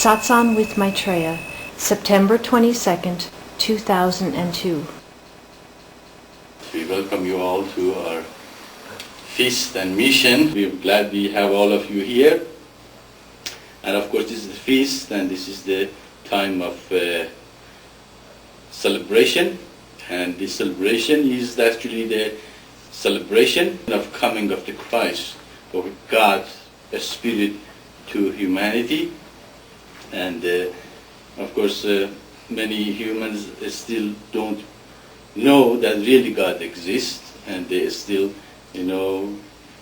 Satsang with Maitreya, September 22nd, 2002. We welcome you all to our feast and mission. We're glad we have all of you here. And of course this is the feast and this is the time of celebration. And this celebration is actually the celebration of coming of the Christ, of God's Spirit to humanity. And of course many humans still don't know that really God exists, and they still,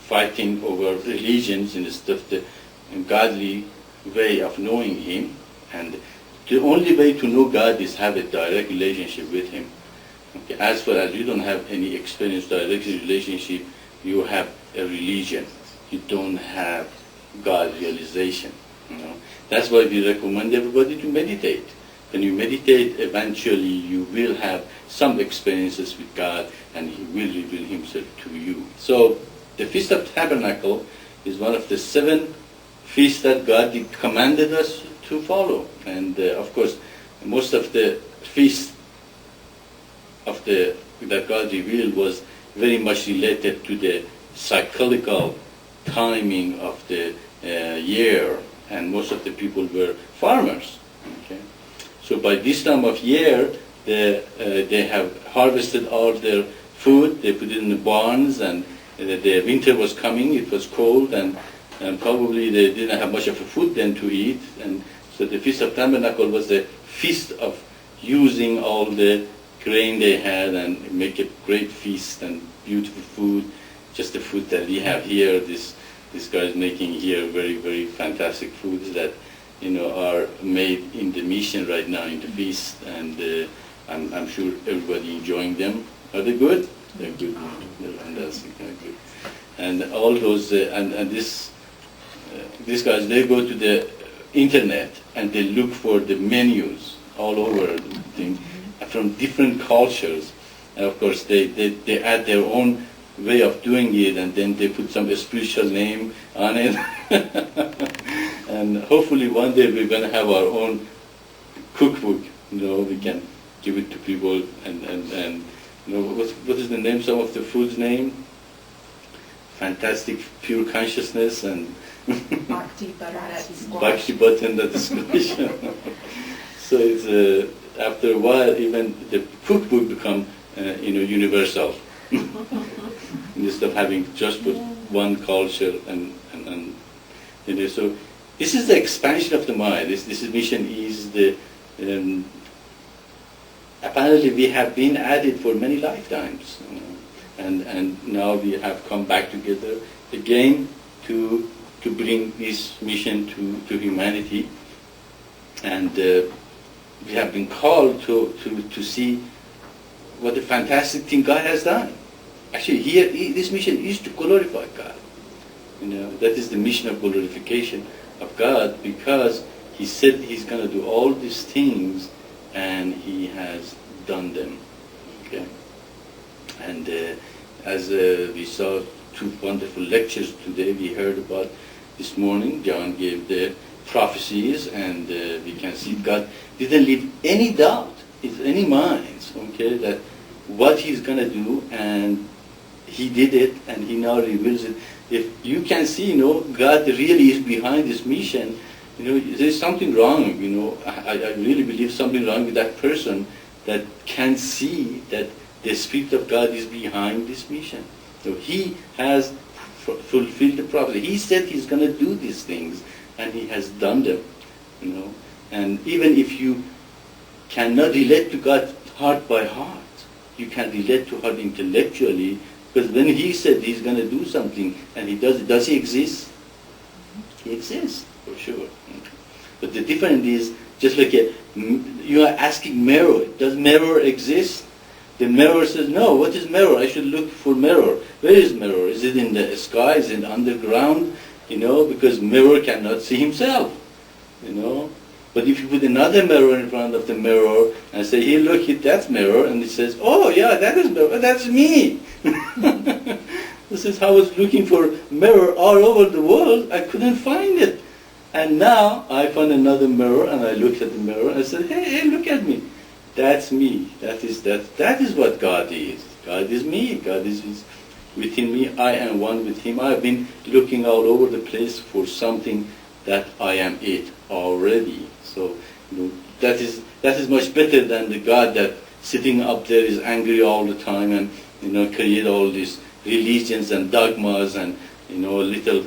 fighting over religions instead of the godly way of knowing Him. And the only way to know God is have a direct relationship with Him. Okay. As far as you don't have any experience, direct relationship, you have a religion. You don't have God realization. That's why we recommend everybody to meditate. When you meditate, eventually you will have some experiences with God and He will reveal Himself to you. So the Feast of Tabernacle is one of the 7 feasts that God commanded us to follow. And of course, most of the feasts that God revealed was very much related to the cyclical timing of the year, and most of the people were farmers. Okay? So by this time of year, they have harvested all their food, they put it in the barns, and the winter was coming, it was cold, and probably they didn't have much of a food then to eat. And so the Feast of Tabernacle was the feast of using all the grain they had and make a great feast and beautiful food, just the food that we have here. This guy is making here very, very fantastic foods that are made in the mission right now in the feast, and I'm sure everybody enjoying them. Are they good? They're good. They're fantastic. They're good. And all those these guys, they go to the internet and they look for the menus all over the thing from different cultures, and of course they add their own way of doing it, and then they put some spiritual name on it. And hopefully one day we're going to have our own cookbook. We can give it to people, and what is the name? Some of the food's name? Fantastic Pure Consciousness and Bhakti Butternut Bhakti Butternut Discourse. So it's after a while, even the cookbook become universal. Instead of having just put one culture and so this is the expansion of the mind. This mission is the apparently we have been at it for many lifetimes, and now we have come back together again to bring this mission to humanity, and we have been called to see what a fantastic thing God has done. Actually, here this mission is to glorify God. That is the mission of glorification of God, because He said He's going to do all these things, and He has done them. Okay, and as we saw 2 wonderful lectures today, we heard about this morning. John gave the prophecies, and we can see God didn't leave any doubt in any minds. Okay, that what He's going to do, and He did it, and He now reveals it. If you can see, God really is behind this mission, there's something wrong. I really believe something wrong with that person that can see that the Spirit of God is behind this mission. So He has fulfilled the prophecy. He said He's going to do these things, and He has done them. And even if you cannot relate to God heart by heart, you can relate to God intellectually, because when He said He's going to do something, and He does it, does He exist? He exists, for sure. But the difference is, just like you are asking mirror, does mirror exist? The mirror says, no, what is mirror? I should look for mirror. Where is mirror? Is it in the sky? Is it underground? Because mirror cannot see himself. But if you put another mirror in front of the mirror and say, here, look, that's mirror, and it says, oh, yeah, that is mirror, that's me. This is how I was looking for mirror all over the world. I couldn't find it. And now I found another mirror, and I looked at the mirror and I said, hey, look at me. That's me. That is what God is. God is me. God is within me. I am one with Him. I've been looking all over the place for something that I am it already. So that is much better than the God that sitting up there is angry all the time and create all these religions and dogmas and little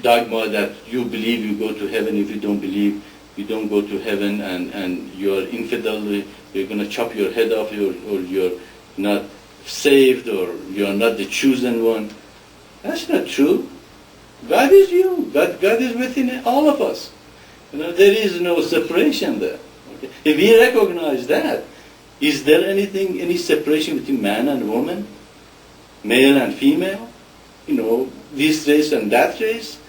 dogma that you believe you go to heaven. If you don't believe, you don't go to heaven, and you're infidel, you're going to chop your head off, or you're not saved, or you're not the chosen one. That's not true. God is you. God is within all of us. There is no separation there. Okay? If we recognize that, is there any separation between man and woman, male and female? This race and that race,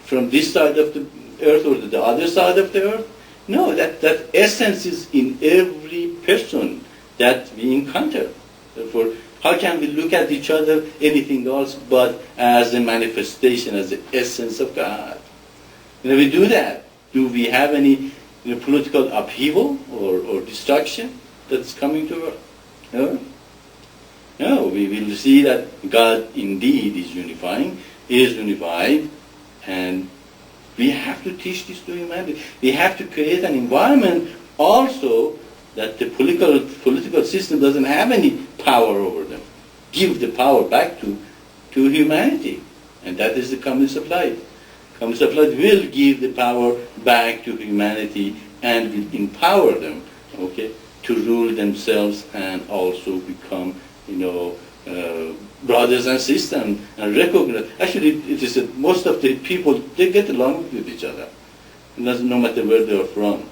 from this side of the earth or the other side of the earth? No, that essence is in every person that we encounter. Therefore, how can we look at each other anything else but as a manifestation, as the essence of God? If we do that, do we have any political upheaval or destruction that's coming to earth? No? No, we will see that God indeed is unifying, is unified, and we have to teach this to humanity. We have to create an environment also that the political system doesn't have any power over them. Give the power back to humanity. And that is the communist of light. Communist of light will give the power back to humanity and will empower them, to rule themselves and also become, brothers and sisters and recognize. Actually, it is that most of the people, they get along with each other, no matter where they are from.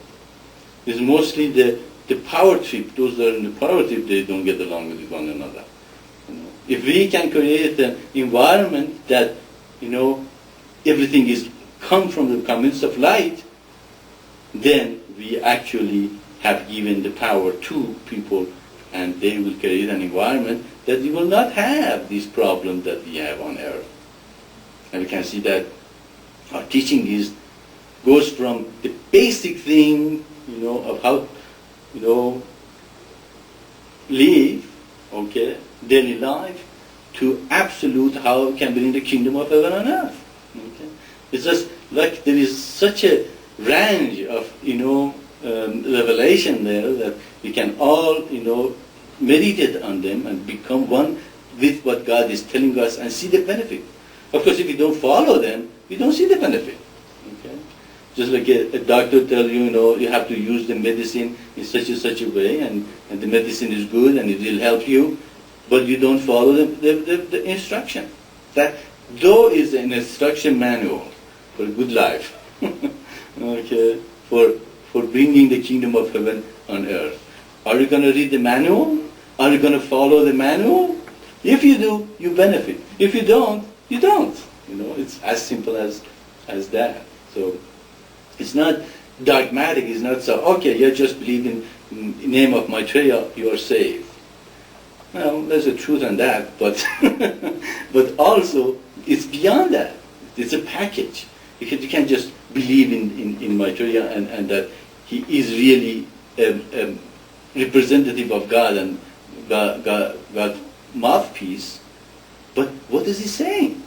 It's mostly the power trip. Those that are in the power trip, they don't get along with one another. If we can create an environment that, everything is come from the communist of light, then we actually have given the power to people, and they will create an environment that we will not have these problems that we have on earth. And we can see that our teaching goes from the basic thing, of how, live, daily life, to absolute how can bring the kingdom of heaven on earth. It's just like there is such a range of, revelation there that we can all, meditate on them and become one with what God is telling us and see the benefit. Of course, if we don't follow them, we don't see the benefit. Just like a doctor tells you, you have to use the medicine in such and such a way, and the medicine is good and it will help you, but you don't follow the instruction. That though is an instruction manual for a good life, for bringing the kingdom of heaven on earth. Are you going to read the manual? Are you going to follow the manual? If you do, you benefit. If you don't, you don't. It's as simple as that. So it's not dogmatic. It's not so, you just believe in the name of Maitreya, you are saved. Well, there's a truth in that, but but also it's beyond that. It's a package. You can't just believe in Maitreya and that he is really a representative of God and God's mouthpiece. But what is he saying?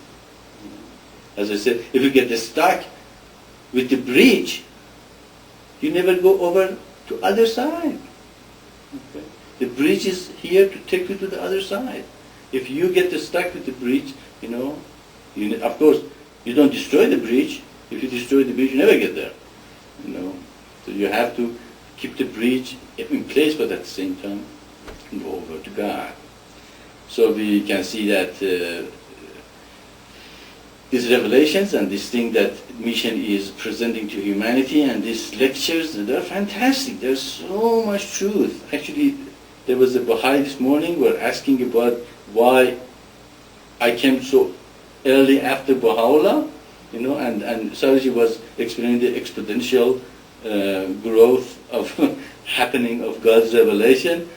As I said, if you get stuck with the bridge, you never go over to other side. The bridge is here to take you to the other side. If you get stuck with the bridge, of course, you don't destroy the bridge. If you destroy the bridge, you never get there. So you have to keep the bridge in place, but at the same time, go over to God. So we can see that these revelations and this thing that mission is presenting to humanity and these lectures, they're fantastic. There's so much truth. Actually, there was a Baha'i this morning were asking about why I came so early after Baha'u'llah, and Sarji was explaining the exponential growth of happening of God's revelation.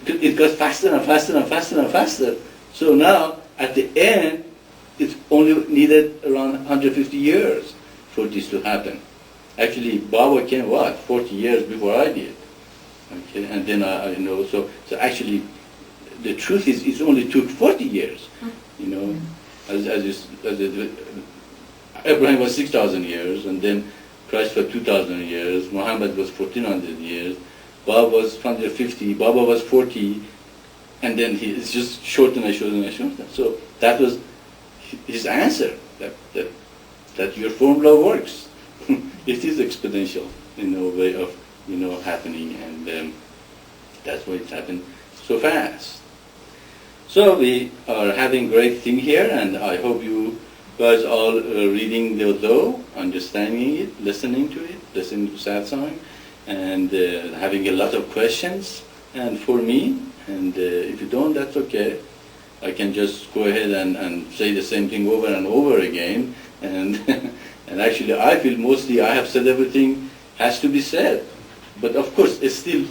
It got faster and faster and faster and faster. So now, at the end, it's only needed around 150 years. for this to happen. Actually, Baba came, 40 years before I did. Okay, and then so actually, the truth is, it only took 40 years. Abraham was 6,000 years, and then Christ was 2,000 years, Muhammad was 1,400 years, Baba was 150, Baba was 40, and then it's just shortened and shortened and shortened. So that was his answer, that your formula works. It is exponential in a way of happening, and that's why it's happened so fast. So we are having great thing here, and I hope you guys all reading the law, understanding it, listening to Satsang, and having a lot of questions. And for me, and if you don't, that's okay. I can just go ahead and say the same thing over and over again, and and actually I feel mostly I have said everything has to be said. But of course, it's still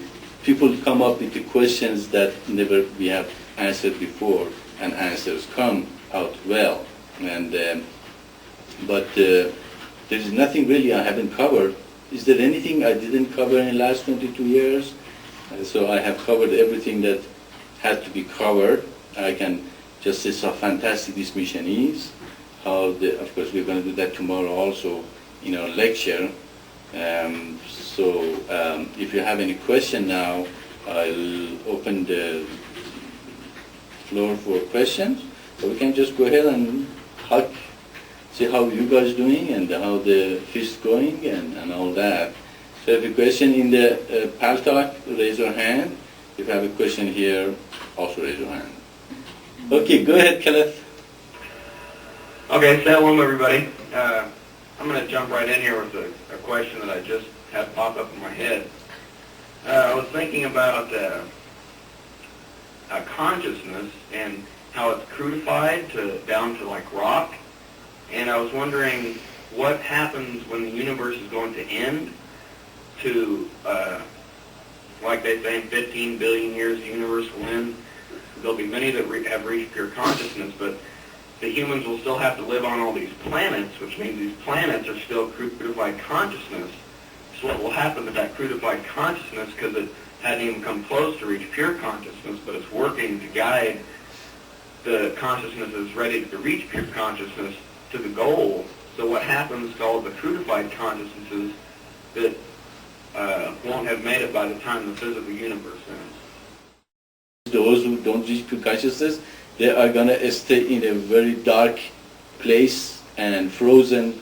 people come up with the questions that never we have answered before, and answers come out well. And but there is nothing really I haven't covered. Is there anything I didn't cover in the last 22 years? So I have covered everything that had to be covered. I can just say how fantastic this mission is. Of course, we're going to do that tomorrow also in our lecture. If you have any question now, I'll open the floor for questions. So we can just go ahead and see how you guys doing and how the feast going and all that. So if you have a question in the Paltalk, raise your hand. If you have a question here, also raise your hand. Okay, go ahead, Kenneth. Okay, shalom everybody. I'm going to jump right in here with a question that I just had pop up in my head. I was thinking about consciousness and how it's crudified down to like rock, and I was wondering what happens when the universe is going to end to, like they say, in 15 billion years the universe will end. There'll be many that have reached pure consciousness, but the humans will still have to live on all these planets, which means these planets are still crudified consciousness. So what will happen to that crudified consciousness, because it hadn't even come close to reach pure consciousness, but it's working to guide the consciousness that's ready to reach pure consciousness to the goal. So what happens to all the crudified consciousnesses that won't have made it by the time the physical universe ends? Those who don't reach pure consciousness, they are going to stay in a very dark place and frozen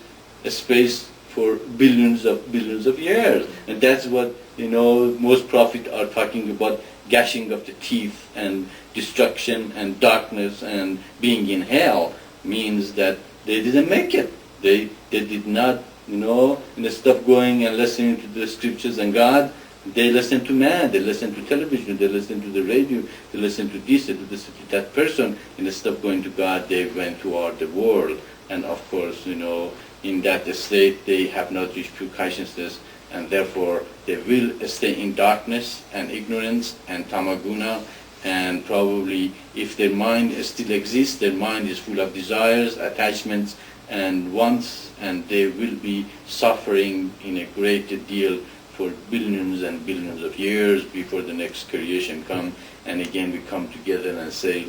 space for billions of years. And that's what, most prophets are talking about, gashing of the teeth and destruction and darkness and being in hell, means that they didn't make it. They did not, instead of going and listening to the scriptures and God, they listen to man, they listen to television, they listen to the radio, they listen to this, they listen to that person. Instead of going to God, they went toward the world. And of course, in that state, they have not reached pure consciousness, and therefore they will stay in darkness and ignorance and tamaguna, and probably if their mind still exists, their mind is full of desires, attachments, and wants, and they will be suffering in a great deal for billions and billions of years before the next creation come. And again we come together and say,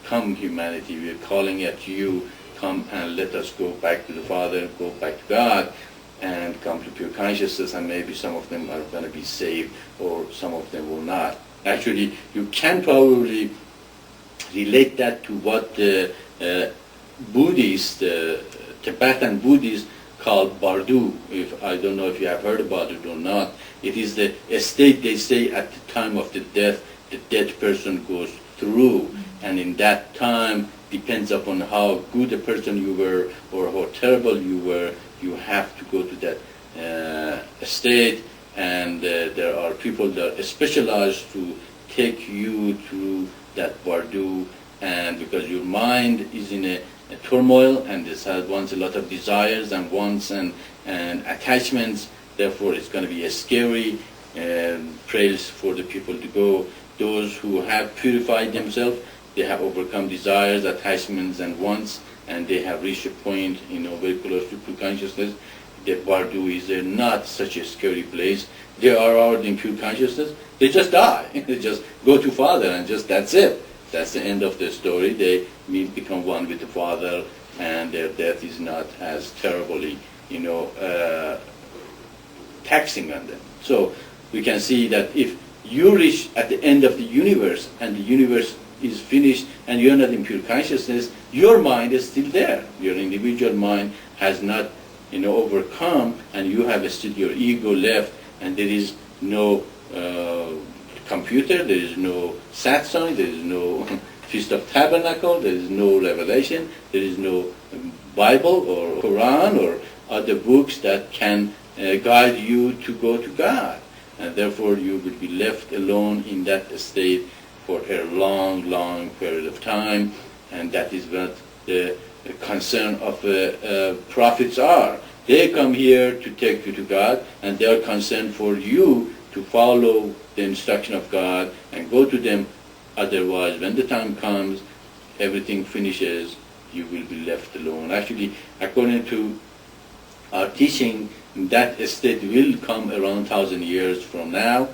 come humanity, we are calling at you, come and let us go back to the Father, go back to God, and come to pure consciousness, and maybe some of them are going to be saved or some of them will not. Actually, you can probably relate that to what the Buddhists, Tibetan Buddhists, called Bardu. I don't know if you have heard about it or not. It is the state they say at the time of the death, the dead person goes through, and in that time, depends upon how good a person you were or how terrible you were, you have to go to that state, and there are people that are specialized to take you to that Bardu, and because your mind is in a turmoil, and this wants a lot of desires and wants and attachments, therefore it's going to be a scary place for the people to go. Those who have purified themselves, they have overcome desires, attachments and wants, and they have reached a point, very close to pure consciousness, the Bardu is not such a scary place. They are already in pure consciousness. They just die. They just go to Father and just that's it. That's the end of the story. They become one with the Father, and their death is not as terribly, taxing on them. So we can see that if you reach at the end of the universe and the universe is finished and you're not in pure consciousness, your mind is still there. Your individual mind has not overcome, and you have still your ego left, and there is no computer, there is no Satsang, there is no Feast of Tabernacle, there is no Revelation, there is no Bible or Quran or other books that can guide you to go to God. And therefore you will be left alone in that state for a long, long period of time, and that is what the concern of prophets are. They come here to take you to God, and they are concerned for you to follow the instruction of God and go to them. Otherwise, when the time comes, everything finishes, you will be left alone. Actually, according to our teaching, that state will come around 1,000 years from now,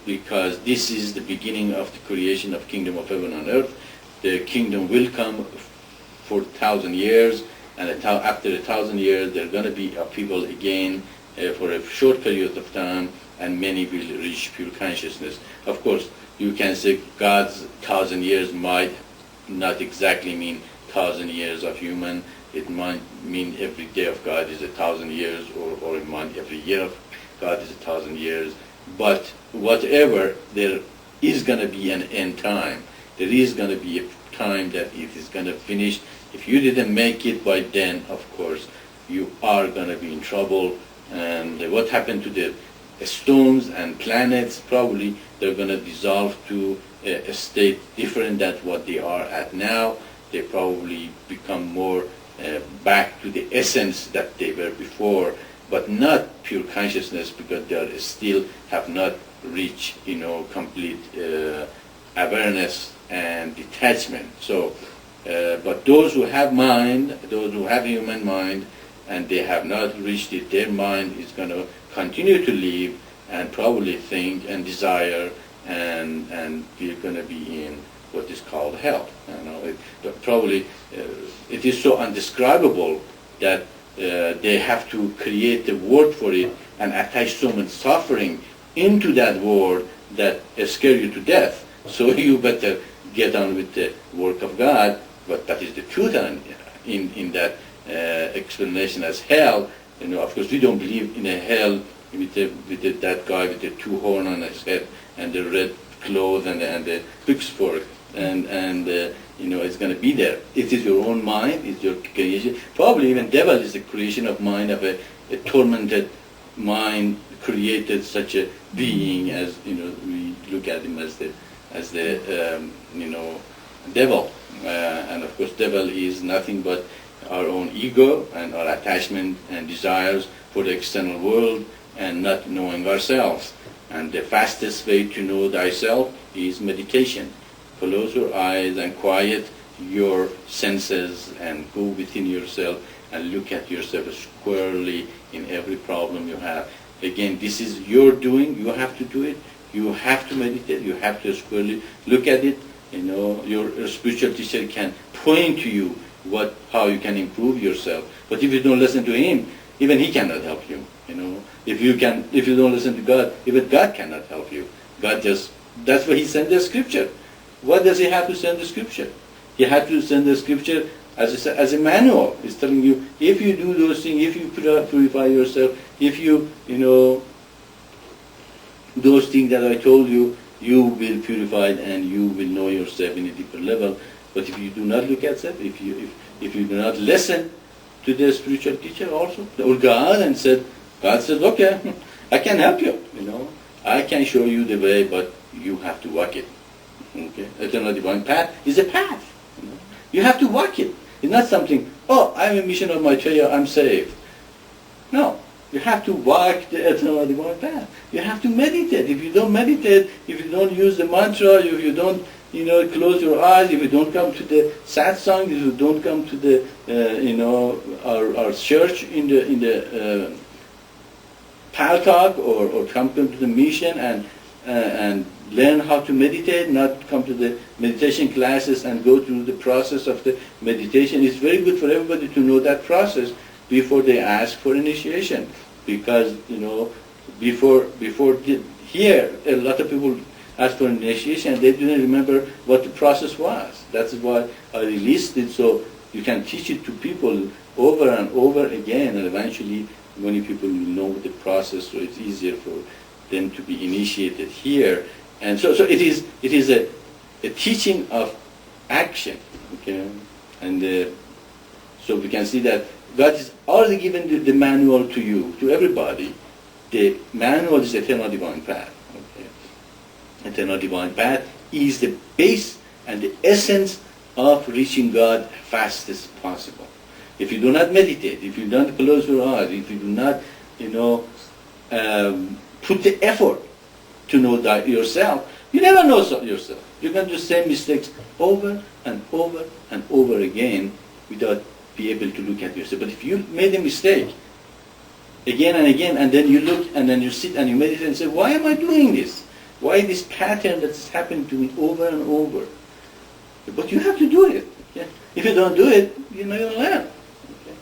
because this is the beginning of the creation of kingdom of heaven on earth. The kingdom will come for 1,000 years, and after 1,000 years, there are going to be a people again for a short period of time, and many will reach pure consciousness. Of course, you can say God's 1,000 years might not exactly mean 1,000 years of human. It might mean every day of God is 1,000 years, or it might every year of God is 1,000 years. But whatever, there is going to be an end time. There is going to be a time that it is going to finish. If you didn't make it by then, of course, you are going to be in trouble. And what happened to the stones and planets? Probably they're going to dissolve to a state different than what they are at now. They probably become more back to the essence that they were before, but not pure consciousness, because they still have not reached, complete awareness and detachment. So, but those who have mind, those who have human mind, and they have not reached it, their mind is going to continue to live and probably think and desire, and we're going to be in what is called hell. It is so undescribable that they have to create the word for it and attach so much suffering into that word that scare you to death. So you better get on with the work of God. But that is the truth in that explanation as hell. Of course, we don't believe in a hell with that guy with the two horns on his head and the red clothes and the pitchfork, and it's going to be there. It is your own mind, it's your creation. Probably even devil is the creation of mind, of a tormented mind, created such a being as we look at him as the devil. And of course, devil is nothing but our own ego and our attachment and desires for the external world, and not knowing ourselves. And the fastest way to know thyself is meditation. Close your eyes and quiet your senses and go within yourself and look at yourself squarely in every problem you have. Again, this is your doing. You have to do it. You have to meditate. You have to squarely look at it. Your spiritual teacher can point to you how you can improve yourself. But if you don't listen to him, even he cannot help you. If you don't listen to God, even God cannot help you. That's why he sent the scripture. What does he have to send the scripture? He had to send the scripture as a manual. He's telling you, if you do those things, if you purify yourself, if you, those things that I told you, you will purify and you will know yourself in a deeper level. But if you do not look at that, if you do not listen to the spiritual teacher also, or God, and God said, okay, I can help you, I can show you the way, but you have to walk it. Okay? Eternal divine path is a path. You have to walk it. It's not something, I'm a mission of Maitreya, I'm saved. No. You have to walk the eternal divine path. You have to meditate. If you don't meditate, if you don't use the mantra, if you don't close your eyes, if you don't come to the Satsang, if you don't come to the, our church in the Paltak, or come to the mission and learn how to meditate, not come to the meditation classes and go through the process of the meditation. It's very good for everybody to know that process before they ask for initiation, because here a lot of people ask for initiation and they didn't remember what the process was. That's why I released it, so you can teach it to people over and over again, and eventually many people will know the process, so it's easier for them to be initiated here. And so it is a teaching of action, okay? And so we can see that God has already given the manual to you, to everybody. The manual is Eternal Divine Path. Okay? Eternal Divine Path is the base and the essence of reaching God as fast as possible. If you do not meditate, if you don't close your eyes, if you do not, put the effort to know that yourself, you never know yourself. You can do the same mistakes over and over and over again without be able to look at yourself. But if you made a mistake again and again, and then you look and then you sit and you meditate and say, why am I doing this? Why this pattern that's happening to me over and over? But you have to do it. Okay? If you don't do it, you're not going to learn. Okay?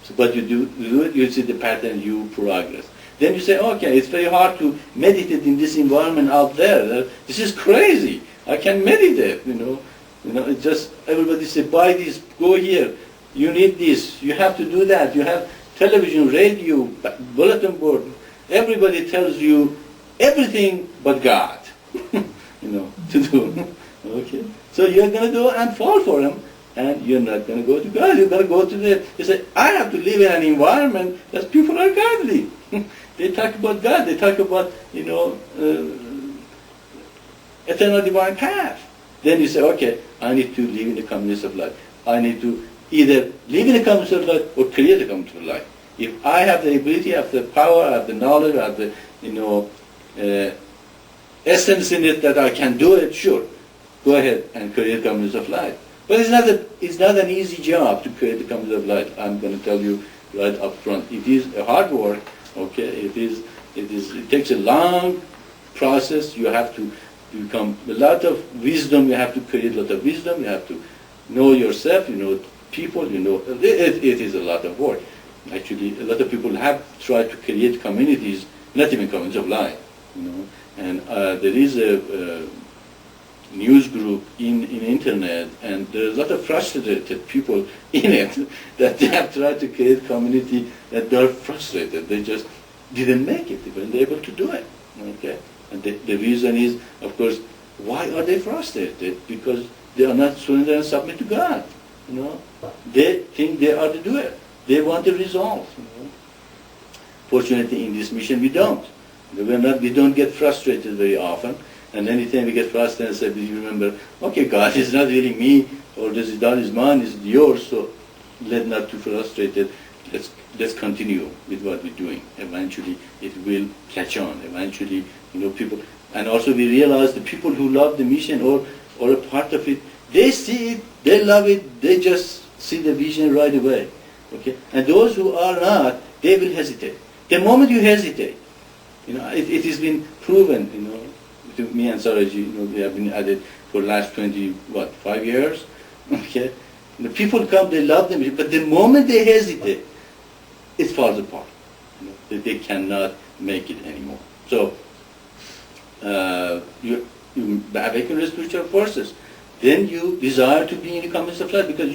So, but you do it, you see the pattern, you progress. Then you say, okay, it's very hard to meditate in this environment out there. This is crazy. I can meditate, It's just, everybody say, buy this, go here. You need this. You have to do that. You have television, radio, bulletin board. Everybody tells you everything but God, to do. Okay? So you're going to go and fall for him, and you're not going to go to God. You're going to go to you say, I have to live in an environment that people are godly. They talk about God. They talk about, eternal divine path. Then you say, okay, I need to live in the community of life. I need to either live in the community of life or create a community of life. If I have the ability, I have the power, I have the knowledge, I have the, essence in it that I can do it, sure. Go ahead and create communities of life. But it's not an easy job to create a community of life. I'm going to tell you right up front. It is a hard work. Okay, it takes a long process. You have to become a lot of wisdom. You have to create a lot of wisdom. You have to know yourself. People. It is a lot of work. Actually, a lot of people have tried to create communities, not even communities of life. And there is a news group in internet, and there's a lot of frustrated people in it that they have tried to create community that they're frustrated. They just didn't make it. They weren't able to do it. Okay? And the reason is, of course, why are they frustrated? Because they are not surrender and submit to God. They think they are the doer. They want the result. Fortunately, in this mission, we don't. We don't get frustrated very often. And anytime we get frustrated, say, we remember, okay, God is not really me, or this is God is mine, is yours, so let not too frustrated. Let's continue with what we're doing. Eventually, it will catch on. Eventually, people, and also we realize the people who love the mission or a part of it, they see it, they love it, they just see the vision right away. Okay, and those who are not, they will hesitate. The moment you hesitate, it has been proven, to me and Saraji, we have been at it for the last 5 years. Okay, the people come, they love them, but the moment they hesitate, it falls apart. They cannot make it anymore. So, you awaken the spiritual forces. Then you desire to be in the community of life, because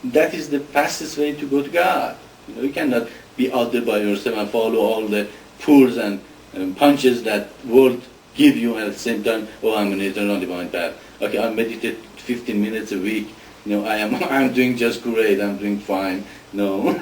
that is the fastest way to go to God. You cannot be out there by yourself and follow all the pulls and punches that world give you, and at the same time, I'm an eternal divine path. Okay, I meditate 15 minutes a week. I'm doing just great. I'm doing fine. No,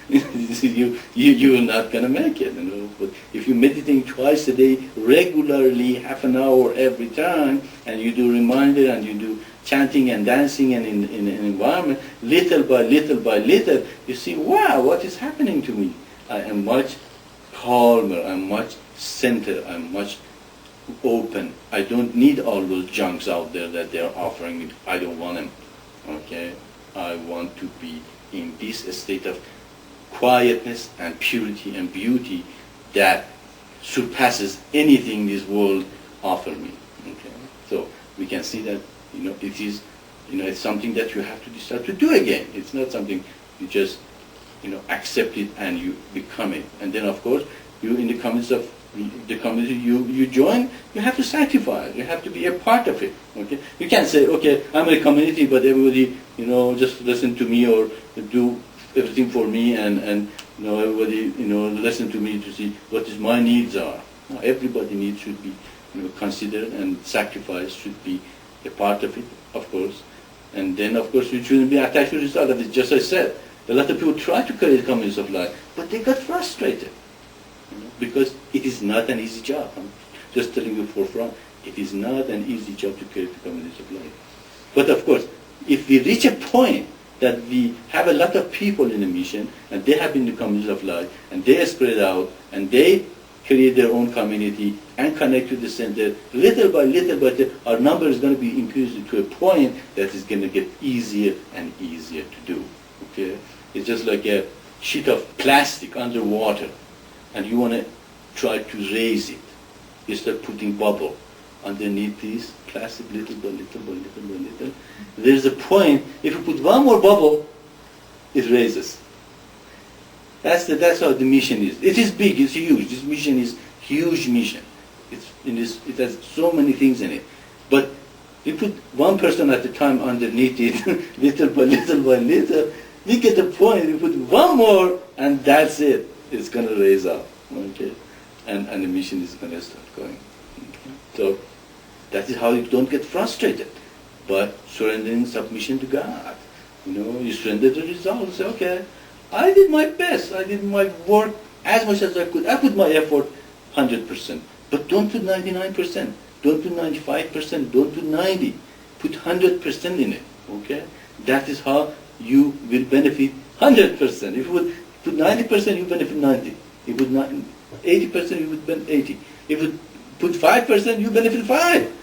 you're not gonna make it. But if you're meditating twice a day, regularly, half an hour every time, and you do reminder and you do chanting and dancing and in an environment, little by little, you see, wow, what is happening to me? I am much calmer. I'm much centered. I'm much open. I don't need all those junks out there that they're offering me. I don't want them. Okay? I want to be in this state of quietness and purity and beauty that surpasses anything this world offers me. Okay? So we can see that, it is, it's something that you have to decide to do again. It's not something you just, accept it and you become it. And then, of course, you in the community you join, you have to sacrifice. You have to be a part of it. Okay? You can't say, okay, I'm a community, but everybody, just listen to me or do everything for me, and everybody, listen to me to see what is my needs are. No, everybody needs should be considered, and sacrifice should be a part of it, of course. And then, of course, you shouldn't be attached to the result of it. Just as I said, a lot of people try to create communities of life, but they got frustrated. Because it is not an easy job. I'm just telling you forefront, it is not an easy job to create the communities of life. But of course, if we reach a point that we have a lot of people in a mission, and they have been the communities of life, and they are spread out, and they create their own community and connect to the center, little by little, our number is going to be increased to a point that is going to get easier and easier to do. Okay? It's just like a sheet of plastic underwater, and you want to try to raise it. You start putting bubble underneath this plastic, little by little by little by little. There's a point, if you put one more bubble, it raises. That's how the mission is. It is big, it's huge. This mission is huge mission. It has so many things in it. But you put one person at a time underneath it, little by little by little, we get a point, you put one more, and that's it. It's going to raise up, okay? And the mission is going to start going. Okay? So that is how you don't get frustrated, but surrendering submission to God. You surrender the results. Say, okay, I did my best. I did my work as much as I could. I put my effort 100%. But don't put 99%. Don't put 95%. Don't put 90%. Put 100% in it, okay? That is how you will benefit 100%. If you would put 90%, you benefit 90. If you put 80%, you would benefit 80. If you put 5%, you benefit 5.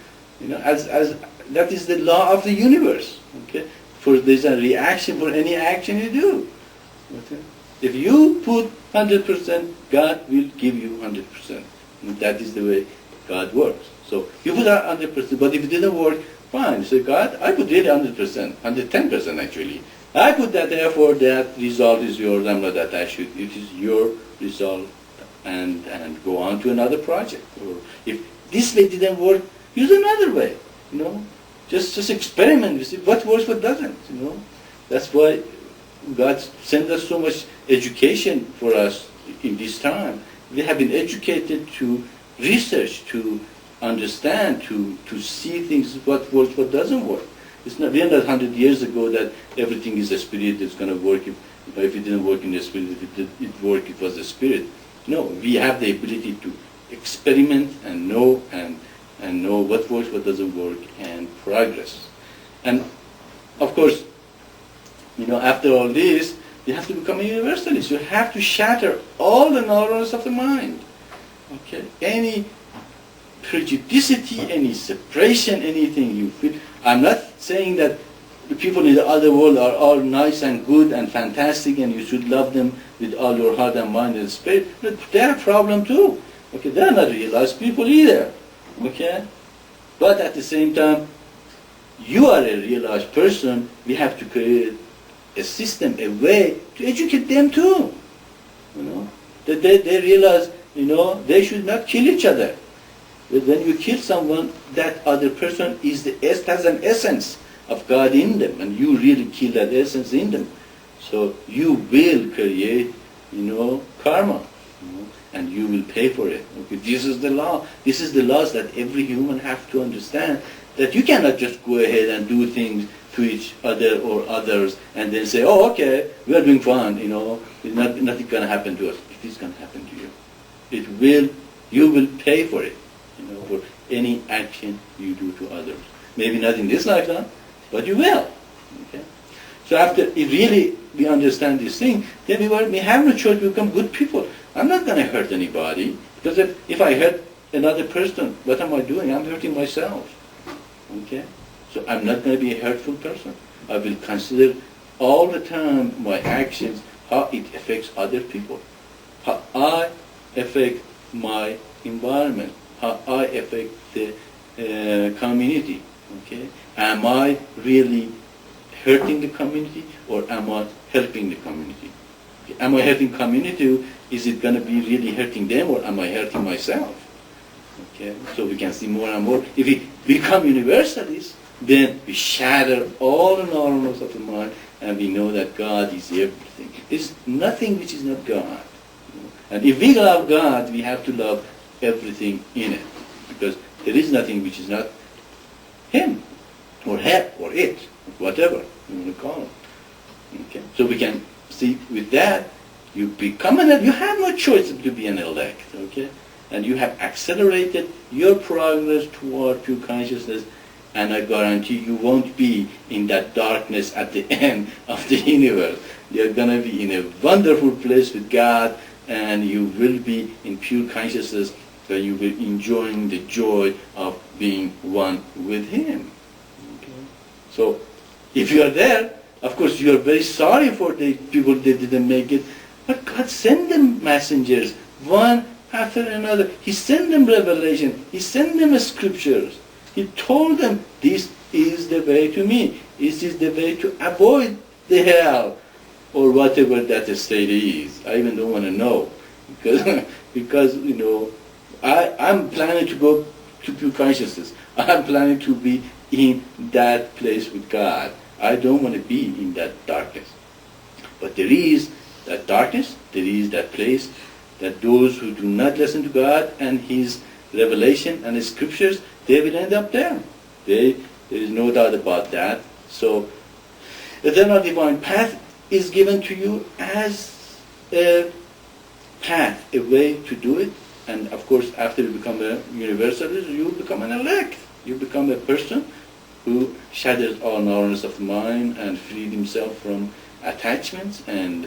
As that is the law of the universe. Okay, for there's a reaction for any action you do. Okay? If you put 100%, God will give you 100%. And that is the way God works. So you put 100%, but if it didn't work, fine. You say, God, I put really 100%, 110% actually. I put that effort, that result is yours, I'm not attached to it. It is your result, and go on to another project. Or if this way didn't work, use another way. Just experiment with it. What works, what doesn't. That's why God sent us so much education for us in this time. We have been educated to research, to understand, to see things, what works, what doesn't work. We are not 100 years ago that everything is a spirit that's going to work. If it didn't work in the spirit, if it worked, it was a spirit. No, we have the ability to experiment and know what works, what doesn't work, and progress. And of course, after all this, you have to become a universalist. You have to shatter all the norms of the mind. Okay, any prejudicity, any separation, anything you feel. I'm not saying that the people in the other world are all nice and good and fantastic and you should love them with all your heart and mind and spirit. But they're a problem too. Okay, they're not realized people either. Okay? But at the same time, you are a realized person. We have to create a system, a way to educate them too. That they realize, they should not kill each other. But when you kill someone, that other person has an essence of God in them, and you really kill that essence in them. So you will create, karma, and you will pay for it. Okay, this is the law. This is the laws that every human has to understand. That you cannot just go ahead and do things to each other or others, and then say, "Oh, okay, we are doing fine." Nothing going to happen to us. It is going to happen to you. You will pay for it. For any action you do to others. Maybe not in this lifetime, but you will. Okay? So after we understand this thing, then we have no choice to become good people. I'm not going to hurt anybody, because if I hurt another person, what am I doing? I'm hurting myself. Okay? So I'm not going to be a hurtful person. I will consider all the time my actions, how it affects other people, how I affect my environment, how I affect the community. Okay? Am I really hurting the community, or am I helping the community? Okay. Am I hurting community? Is it going to be really hurting them, or am I hurting myself? Okay. So we can see more and more. If we become universalists, then we shatter all the norms of the mind, and we know that God is everything. There's nothing which is not God. And if we love God, we have to love everything in it, because there is nothing which is not Him, or her, or it, whatever you want to call it. Okay? So we can see with that, you become you have no choice to be an elect, okay? And you have accelerated your progress toward pure consciousness, and I guarantee you won't be in that darkness at the end of the universe. You're going to be in a wonderful place with God, and you will be in pure consciousness, where you will enjoying the joy of being one with Him. Okay? So, if you are there, of course you are very sorry for the people that didn't make it, but God sent them messengers, one after another. He sent them revelation. He sent them scriptures. He told them, this is the way to me. This is the way to avoid the hell, or whatever that state is. I even don't want to know, because you know, I'm planning to go to pure consciousness. I'm planning to be in that place with God. I don't want to be in that darkness. But there is that darkness, there is that place that those who do not listen to God and His revelation and His scriptures, they will end up there. There is no doubt about that. So, the eternal divine path is given to you as a path, a way to do it. And of course, after you become a universalist, you become an elect. You become a person who shatters all norms of the mind and frees himself from attachments, and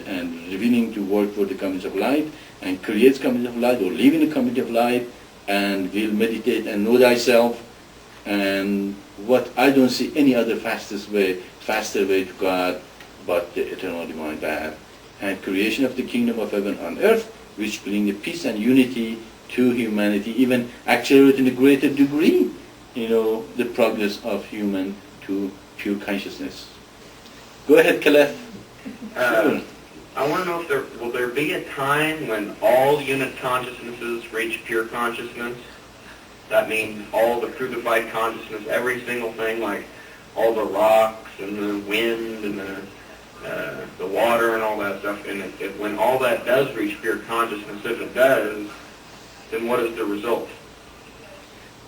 willing to work for the community of light, and creates community of light, or live in the community of light, and will meditate and know thyself. And what I don't see any other faster way to God but the eternal divine path, and creation of the kingdom of heaven on earth, which bring the peace and unity to humanity, even accelerate in a greater degree, you know, the progress of human to pure consciousness. Go ahead, Caleb. Sure. I want to know if will there be a time when all unit consciousnesses reach pure consciousness? That means all the crucified consciousness, every single thing, like all the rocks and the wind and the water and all that stuff. And when all that does reach pure consciousness, if it does, then what is the result?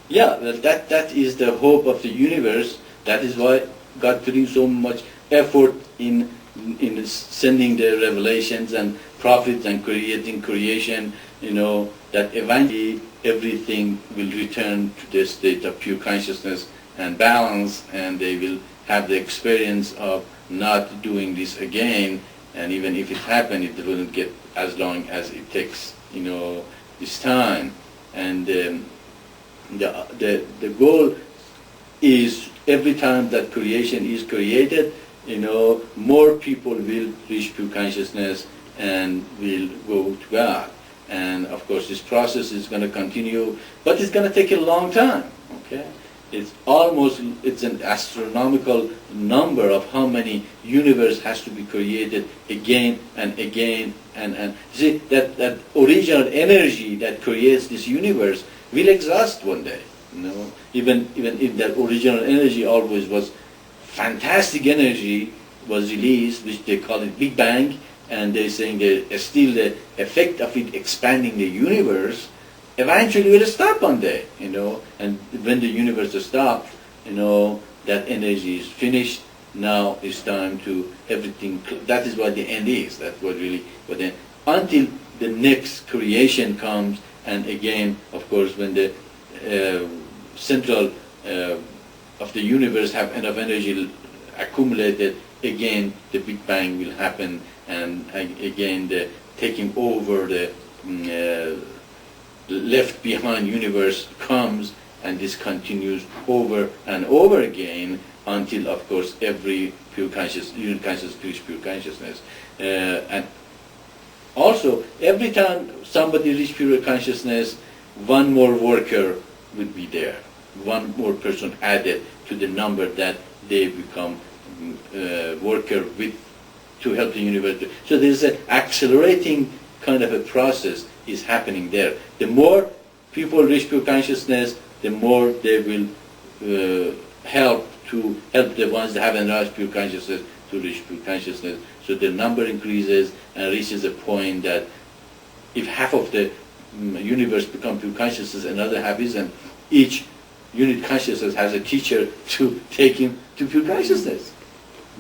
Yeah, well, that is the hope of the universe. That is why God putting so much effort in sending the revelations and prophets and creating creation, you know, that eventually everything will return to the state of pure consciousness and balance, and they will have the experience of not doing this again. And even if it happened, it wouldn't get as long as it takes, you know, this time. And the goal is every time that creation is created, you know, more people will reach pure consciousness and will go to God. And of course this process is going to continue, but it's going to take a long time, okay? It's an astronomical number of how many universe has to be created again and again and see that original energy that creates this universe will exhaust one day, you know. Even if that original energy always was fantastic energy was released, which they call it Big Bang, and they're saying that still the effect of it expanding the universe eventually will stop one day, you know. And when the universe stops, you know, that energy is finished. Now it's time to everything. That is what the end is. That's what really. But then, until the next creation comes, and again, of course, when the central of the universe have enough energy accumulated, again the Big Bang will happen, and again the taking over the left behind universe comes, and this continues over and over again until, of course, every pure conscious, unit consciousness reaches pure consciousness. And also, every time somebody reaches pure consciousness, one more worker would be there. One more person added to the number that they become worker with to help the universe. So there's an accelerating kind of a process is happening there. The more people reach pure consciousness, the more they will help the ones that haven't reached pure consciousness to reach pure consciousness. So the number increases and reaches a point that if half of the universe become pure consciousness, another half isn't, each unit consciousness has a teacher to take him to pure consciousness.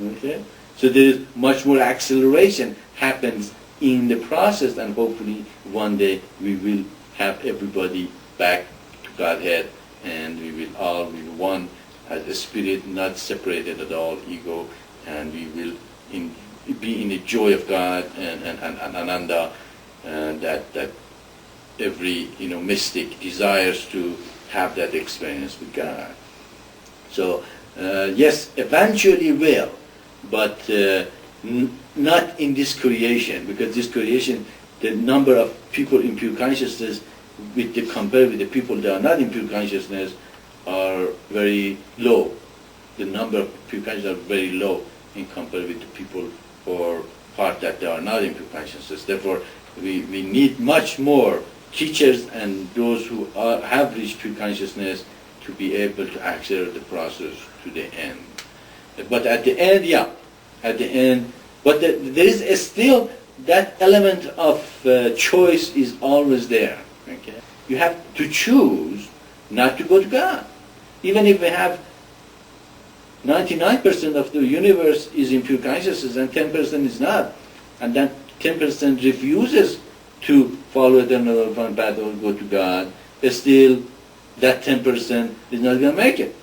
Okay? So there is much more acceleration happens in the process, and hopefully one day we will have everybody back to Godhead, and we will all be one as a spirit, not separated at all, ego, and we will be in the joy of God and Ananda, that every mystic desires to have that experience with God. So yes, eventually will, but not in this creation, because this creation, the number of people in pure consciousness compared with the people that are not in pure consciousness are very low. The number of pure consciousness are very low in compared with the people or part that they are not in pure consciousness. Therefore, we need much more teachers and those who have reached pure consciousness to be able to accelerate the process to the end. But at the end, but there is still that element of choice is always there. Okay? You have to choose not to go to God. Even if we have 99% of the universe is in pure consciousness and 10% is not, and that 10% refuses to follow the eternal one path or go to God, still that 10% is not going to make it.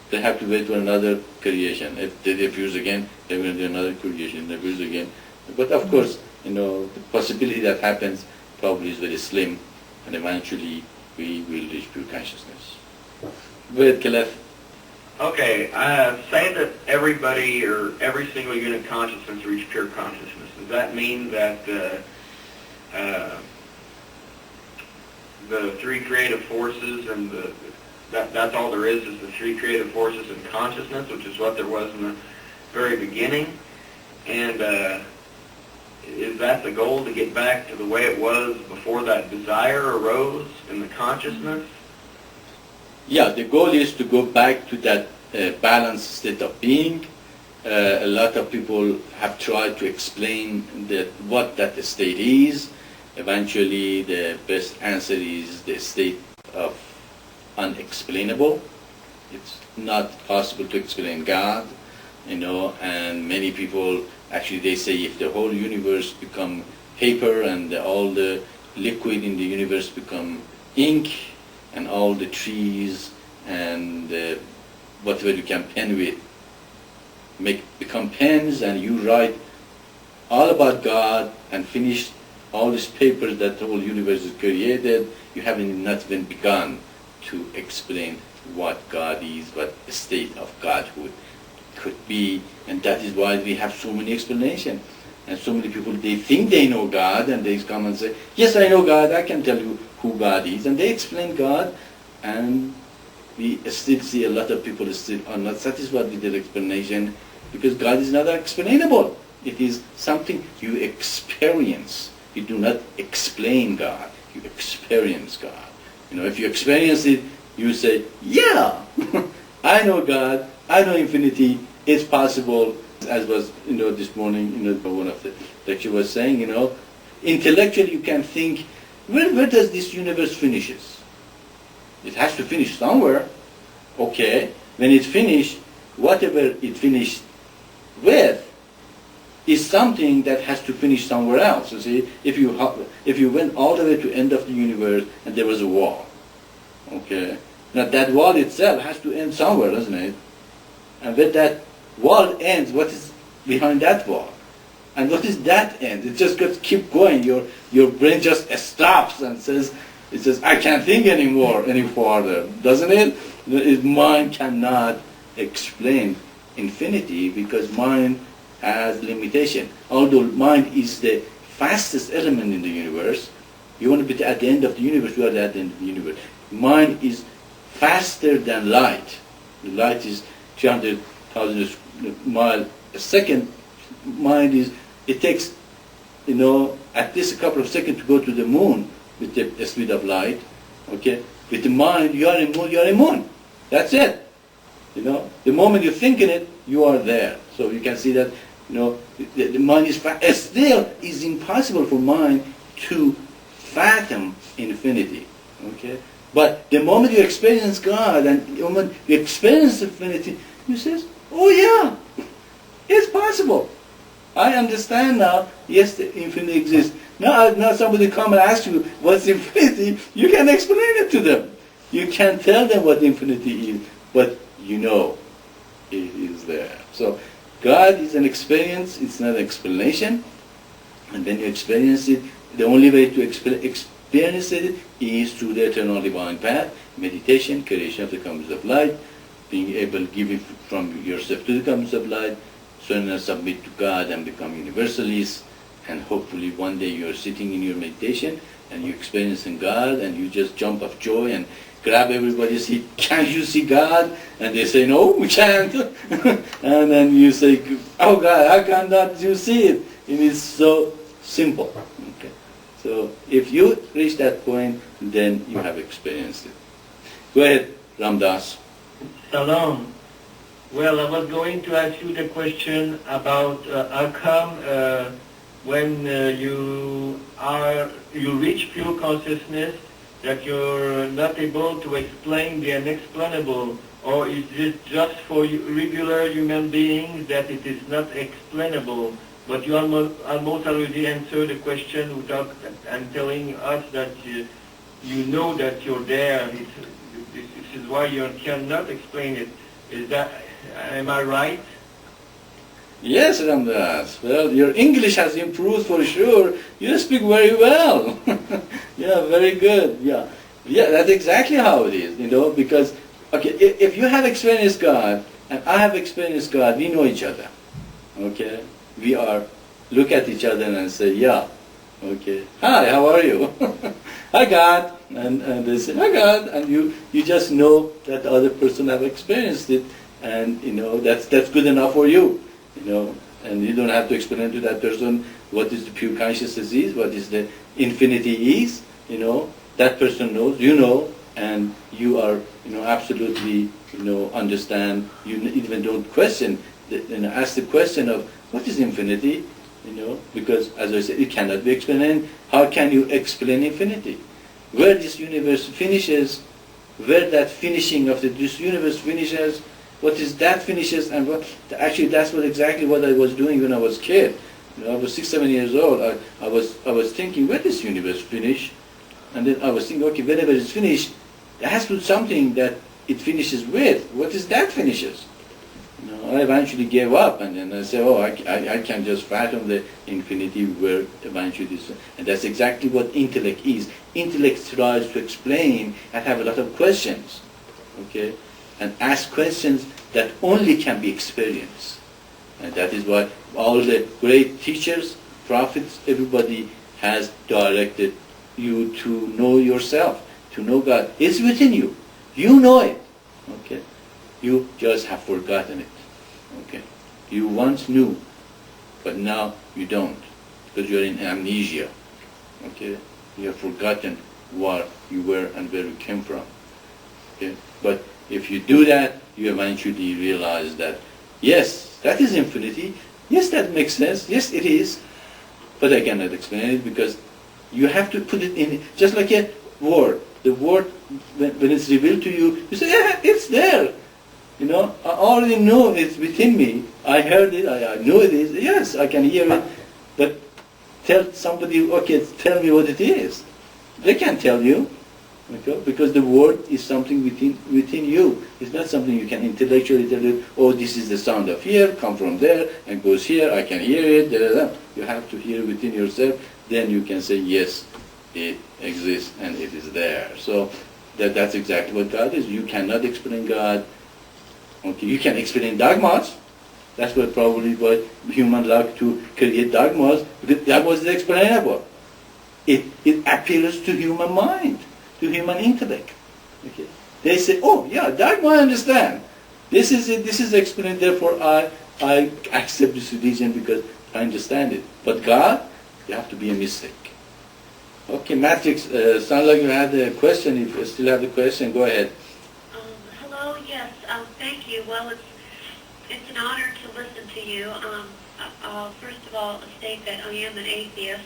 They have to wait for another creation. If they refuse again, they're going to do another creation, they refuse again. But of course, the possibility that happens probably is very slim, and eventually we will reach pure consciousness. Go ahead, Caleb. Okay, say that everybody or every single unit consciousness reach pure consciousness. Does that mean that the three creative forces and that's all there is the three creative forces in consciousness, which is what there was in the very beginning? And is that the goal, to get back to the way it was before that desire arose in the consciousness? Yeah, the goal is to go back to that balanced state of being. A lot of people have tried to explain what that state is. Eventually, the best answer is the state of unexplainable. It's not possible to explain God, and many people, actually they say if the whole universe become paper and all the liquid in the universe become ink, and all the trees and whatever you can pen with become pens, and you write all about God and finish all these papers that the whole universe is created, you haven't not even begun to explain what God is, what the state of Godhood could be. And that is why we have so many explanations. And so many people, they think they know God, and they come and say, yes, I know God, I can tell you who God is. And they explain God, and we still see a lot of people still are not satisfied with their explanation, because God is not explainable. It is something you experience. You do not explain God, you experience God. If you experience it, you say, yeah, I know God, I know infinity, it's possible. As was, this morning, one of the lecture was saying, intellectually you can think, where does this universe finishes? It has to finish somewhere. Okay, when it's finished, whatever it finished with is something that has to finish somewhere else. You see, if you went all the way to the end of the universe and there was a wall, okay, now that wall itself has to end somewhere, doesn't it? And when that wall ends, what is behind that wall? And what is that end? It just got to keep going. Your brain just stops and says, I can't think anymore, any farther, doesn't it? Mind cannot explain infinity because mind has limitation. Although mind is the fastest element in the universe, you want to be at the end of the universe, you are at the end of the universe. Mind is faster than light. The light is 300,000 miles a second. Mind is, it takes, at least a couple of seconds to go to the moon with the speed of light. Okay? With the mind, you are in moon, you are in moon. That's it. The moment you think in it, you are there. So you can see that, the mind is still is impossible for mind to fathom infinity. Okay? But the moment you experience God and the moment you experience infinity, you say, oh yeah, it's possible. I understand now, yes, the infinity exists. Now somebody come and ask you, what's infinity? You can explain it to them. You can tell them what infinity is, but it is there. So God is an experience, it's not an explanation. And when you experience it, the only way to experience it is through the eternal divine path, meditation, creation of the commons of light, being able to give it from yourself to the commons of light, surrender and submit to God and become universalists, and hopefully one day you're sitting in your meditation and you're experiencing God and you just jump of joy and grab everybody, say, can't you see God? And they say, no, we can't. And then you say, oh God, how can not you see it? It is so simple. Okay. So if you reach that point, then you have experienced it. Go ahead, Ramdas. Salam. Well, I was going to ask you the question about how come when you reach pure consciousness that you're not able to explain the unexplainable, or is it just for regular human beings that it is not explainable? But you almost already answered the question without and telling us that you know that you're there. This is why you cannot explain it. Am I right? Yes, Ramdas. Well, your English has improved for sure. You speak very well. Yeah, very good. Yeah, that's exactly how it is. Because if you have experienced God and I have experienced God, we know each other. Okay, we look at each other and say, yeah. Okay. Hi, how are you? Hi, God. And they say, hi, God. And you just know that the other person have experienced it, and that's good enough for you. And you don't have to explain to that person what is the pure consciousness is, what is the infinity is. That person knows, and you are, absolutely, understand. You even don't question, ask the question of what is infinity. Because as I said, it cannot be explained. How can you explain infinity? Where this universe finishes, where that finishing of this universe finishes, what is that finishes, and actually that's exactly what I was doing when I was a kid. I was 6, 7 years old. I was thinking, where does this universe finish? And then I was thinking, okay, whenever it's finished, there has to be something that it finishes with. What is that finishes? I eventually gave up, and then I said, I can just fathom the infinity where eventually this, and that's exactly what intellect is. Intellect tries to explain and have a lot of questions, okay, and ask questions that only can be experienced. And that is why all the great teachers, prophets, everybody has directed you to know yourself, to know God. It's within you. You know it, okay. You just have forgotten it. Okay. You once knew, but now you don't, because you're in amnesia. Okay. You have forgotten what you were and where you came from. Okay. But if you do that, you eventually realize that, yes, that is infinity. Yes, that makes sense. Yes, it is. But I cannot explain it because you have to put it in, just like a word. The word, when it's revealed to you, you say, yeah, it's there. I already know it's within me. I heard it, I know it is. Yes, I can hear it. But tell somebody, okay, tell me what it is. They can't tell you. Okay? Because the word is something within you. It's not something you can intellectually tell you, oh, this is the sound of here, come from there, and goes here, I can hear it, da, da, da. You have to hear within yourself, then you can say, yes, it exists and it is there. So that's exactly what God is. You cannot explain God. Okay, you can explain dogmas. That's what probably what humans like to create dogmas. That was explainable. It appeals to human mind, to human intellect. Okay. They say, oh yeah, dogma I understand. This is it, this is explained, therefore I accept this religion because I understand it. But God, you have to be a mistake. Okay, Matrix, sounds like you had a question. If you still have the question, go ahead. Hello, yes, thank you. Well, it's an honor to listen to you. I'll first of all state that I am an atheist,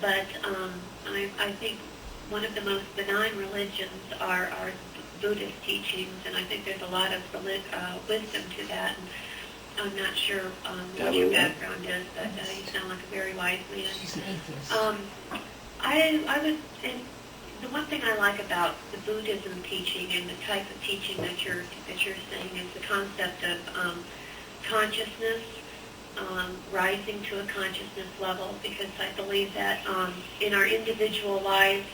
but I think one of the most benign religions are Buddhist teachings, and I think there's a lot of wisdom to that. And I'm not sure what your background is, but you sound like a very wise man. She's an atheist. The one thing I like about the Buddhism teaching and the type of teaching that you're saying is the concept of consciousness, rising to a consciousness level, because I believe that in our individual lives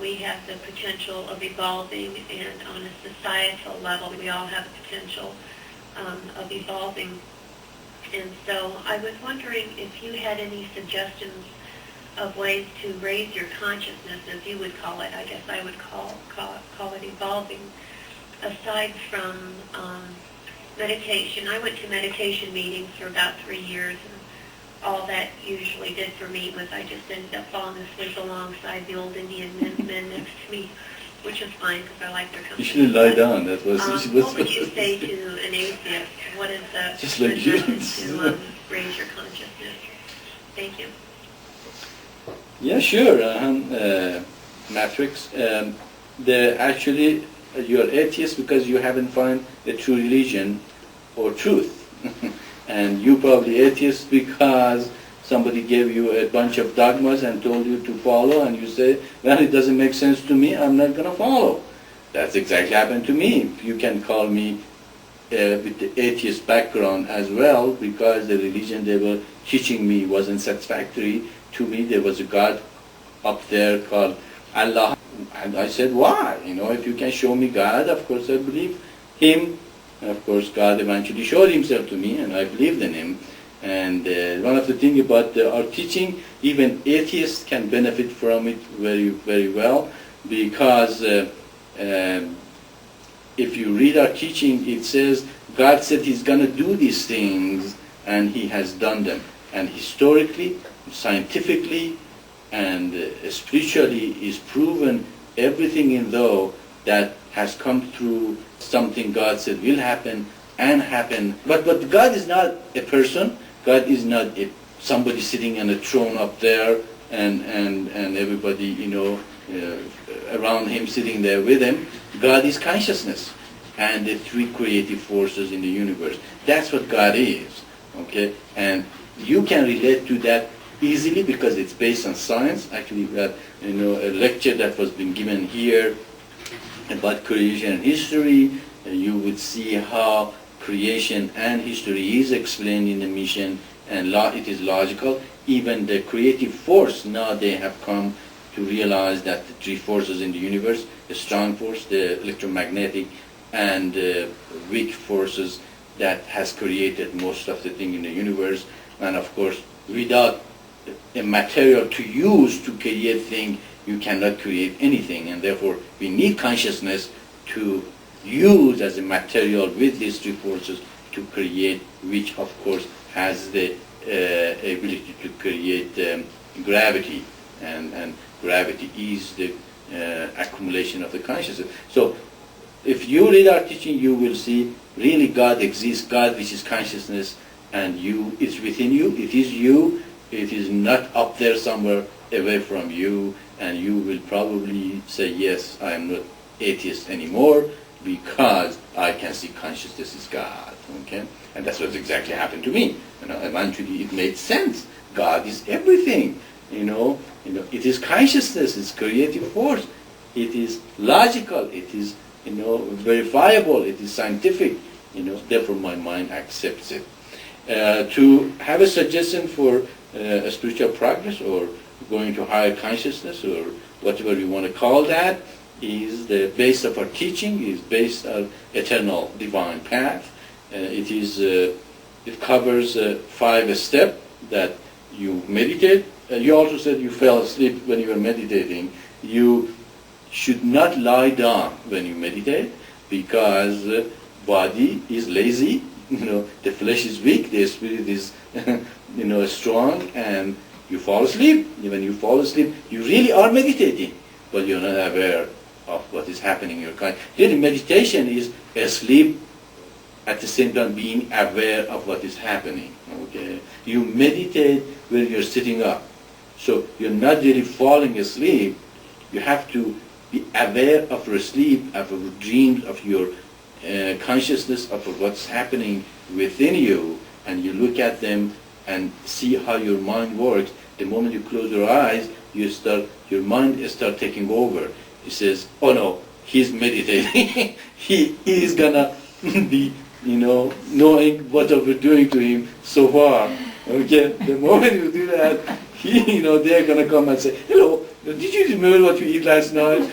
we have the potential of evolving, and on a societal level we all have the potential of evolving. And so I was wondering if you had any suggestions of ways to raise your consciousness, as you would call it. I guess I would call it evolving, aside from meditation. I went to meditation meetings for about 3 years, and all that usually did for me was I just ended up falling asleep alongside the old Indian men next to me, which is fine because I like their company. You shouldn't lie down. That was. What would you say to an atheist? What is the just like you. to raise your consciousness? Thank you. Yeah, sure, Matrix. Actually, you're atheist because you haven't found a true religion or truth. And you probably atheist because somebody gave you a bunch of dogmas and told you to follow, and you say, well, it doesn't make sense to me, I'm not going to follow. That's exactly happened to me. You can call me with the atheist background as well, because the religion they were teaching me wasn't satisfactory to me. There was a God up there called Allah, and I said, why? If you can show me God, of course I believe Him. And of course God eventually showed Himself to me, and I believed in Him. And one of the things about our teaching, even atheists can benefit from it very, very well, because if you read our teaching, it says God said He's going to do these things, and He has done them. And historically, scientifically, and spiritually is proven everything in though that has come through something God said will happen and happen. But God is not a person. God is not somebody sitting on a throne up there and everybody around Him sitting there with Him. God is consciousness and the three creative forces in the universe. That's what God is. Okay, and you can relate to that easily because it's based on science. Actually, a lecture that was being given here about creation and history, you would see how creation and history is explained in the mission, and it is logical. Even the creative force, now they have come to realize that the three forces in the universe, the strong force, the electromagnetic, and weak forces that has created most of the thing in the universe. And of course, without a material to use to create things, you cannot create anything, and therefore we need consciousness to use as a material with these three forces to create, which of course has the ability to create gravity, and gravity is the accumulation of the consciousness. So if you read our teaching, you will see really God exists, God which is consciousness, and you, it's within you, it is you, it is not up there somewhere away from you, and you will probably say, yes, I am not atheist anymore because I can see consciousness is God. Okay? And that's what exactly happened to me. Eventually it made sense. God is everything. It is consciousness, it's creative force. it is logical, it is, verifiable, it is scientific, therefore my mind accepts it. To have a suggestion for spiritual progress or going to higher consciousness or whatever you want to call that, is the base of our teaching, is based on eternal divine path. It covers 5 steps that you meditate. You also said you fell asleep when you were meditating. You should not lie down when you meditate because body is lazy, the flesh is weak, the spirit is strong, and you fall asleep. When you fall asleep, you really are meditating, but you're not aware of what is happening in your mind. Really, meditation is asleep at the same time being aware of what is happening. Okay, you meditate when you're sitting up, so you're not really falling asleep. You have to be aware of your sleep, of your dreams, of your consciousness of what's happening within you, and you look at them and see how your mind works. The moment you close your eyes, your mind starts taking over. He says, "Oh no, he's meditating. he is gonna be, knowing what we're doing to him so far." Okay, the moment you do that, they're gonna come and say, "Hello, did you remember what you eat last night?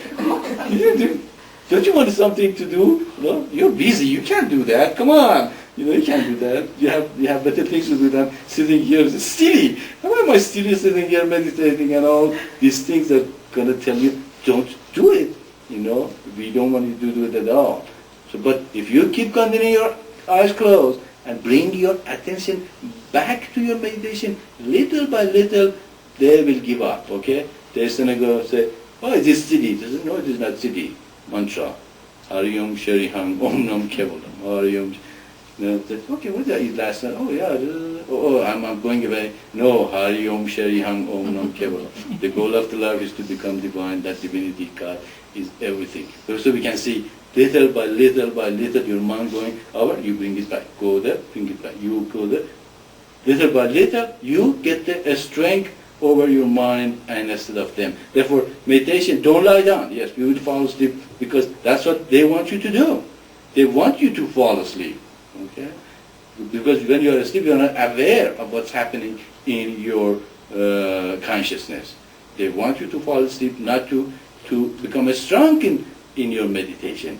Don't you want something to do? No, you're busy. You can't do that. Come on, you can't do that. You have better things to do than sitting here. It's silly. How am I still sitting here meditating and all these things that gonna tell you don't do it? We don't want you to do it at all. So, but if you keep continuing your eyes closed and bring your attention back to your meditation, little by little, they will give up. Okay, they're gonna go say, "Oh, it is silly." No, it is not silly. Mantra, Hariyom Shariham Om Nam Kevalam. Hariyom. Okay, what did I eat last night? Oh yeah, I'm going away. No, Hariyom Shariham Om Nam Kevalam. The goal of the life is to become divine. That divinity, God, is everything. So we can see little by little, your mind going over. You bring it back. Go there, bring it back. You go there. Little by little, you get the strength over your mind and instead of them. Therefore, meditation, don't lie down. Yes, you will fall asleep because that's what they want you to do. They want you to fall asleep. Okay? Because when you are asleep, you are not aware of what's happening in your consciousness. They want you to fall asleep, not to become strong in your meditation.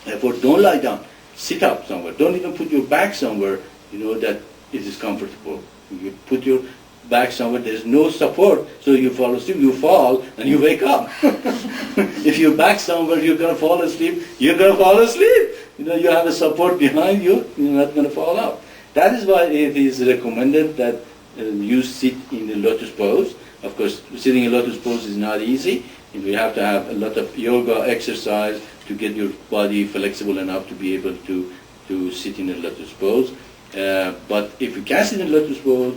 Therefore, don't lie down. Sit up somewhere. Don't even put your back somewhere, that it is comfortable. You put your back somewhere, there is no support, so you fall asleep, you fall, and you wake up. If you're back somewhere, you're going to fall asleep, you're going to fall asleep. You have a support behind you, you're not going to fall out. That is why it is recommended that you sit in the lotus pose. Of course, sitting in lotus pose is not easy. You have to have a lot of yoga exercise to get your body flexible enough to be able to sit in a lotus pose. But if you can sit in a lotus pose,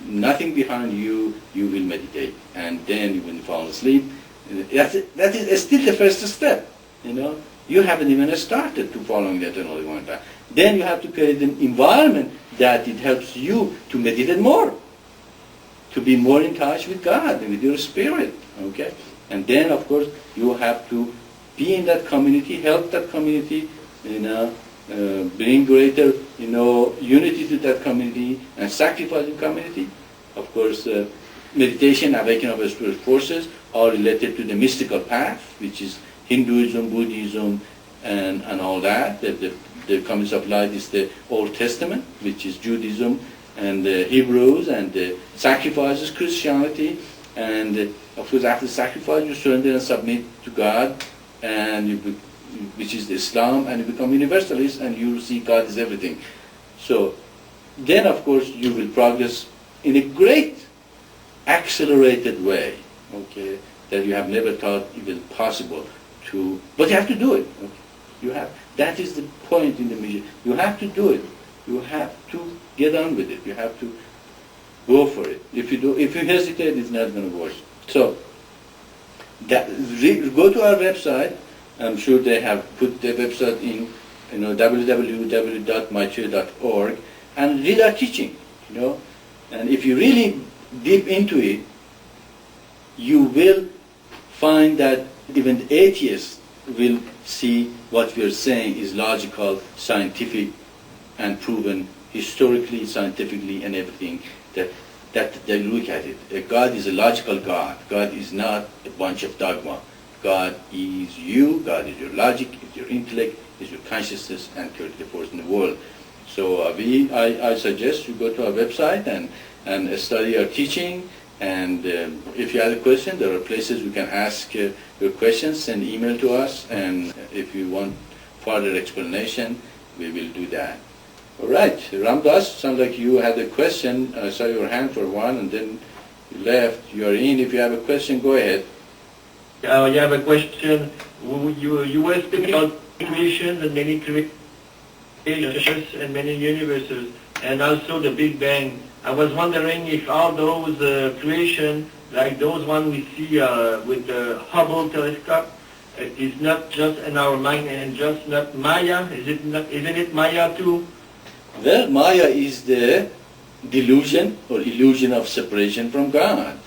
nothing behind you, you will meditate, and then you will fall asleep. That is still the first step. You haven't even started to following the eternal divine path. Then you have to create an environment that it helps you to meditate more, to be more in touch with God and with your spirit. Okay, and then of course you have to be in that community, help that community, bring greater, unity to that community and sacrifice the community. Of course, meditation, awakening of spiritual forces are related to the mystical path, which is Hinduism, Buddhism, and all that. The communist of light is the Old Testament, which is Judaism, and the Hebrews, and the sacrifices, Christianity, and of course after sacrifice you surrender and submit to God, and which is Islam, and you become universalist, and you see God is everything. So then of course you will progress in a great accelerated way, okay, that you have never thought even possible to, but you have to do it. Okay? That is the point in the mission. You have to do it. You have to get on with it. You have to go for it. If you hesitate, it's not going to work. So go to our website. I'm sure they have put the website in, www.maitreya.org, and read our teaching, And if you really deep into it, you will find that even the atheists will see what we are saying is logical, scientific, and proven historically, scientifically, and everything. That they look at it. God is a logical God. God is not a bunch of dogma. God is you. God is your logic, is your intellect, is your consciousness, and creative force in the world. So I suggest you go to our website and study our teaching. And if you have a question, there are places you can ask your questions. Send email to us, and if you want further explanation, we will do that. All right, Ramdas, sounds like you had a question. I saw your hand for one, and then you left. You are in. If you have a question, go ahead. I have a question. You were speaking about creations and many creations and many universes, and also the Big Bang. I was wondering if all those creations, like those one we see with the Hubble telescope, is not just in our mind and just not Maya. Isn't it Maya too? Well, Maya is the delusion or illusion of separation from God.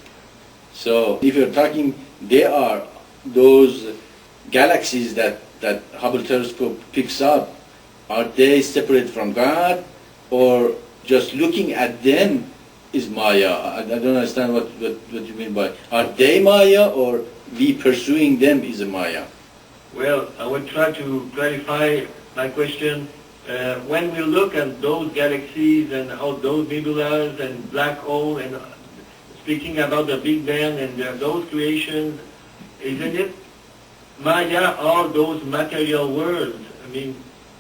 So if you're talking, there are those galaxies that Hubble telescope picks up, are they separate from God, or just looking at them is Maya? I don't understand what you mean by, are they Maya, or we pursuing them is a Maya? Well, I will try to clarify my question. When we look at those galaxies and all those nebulas and black hole, and speaking about the Big Bang and those creations, isn't it Maya, all those material worlds? I mean,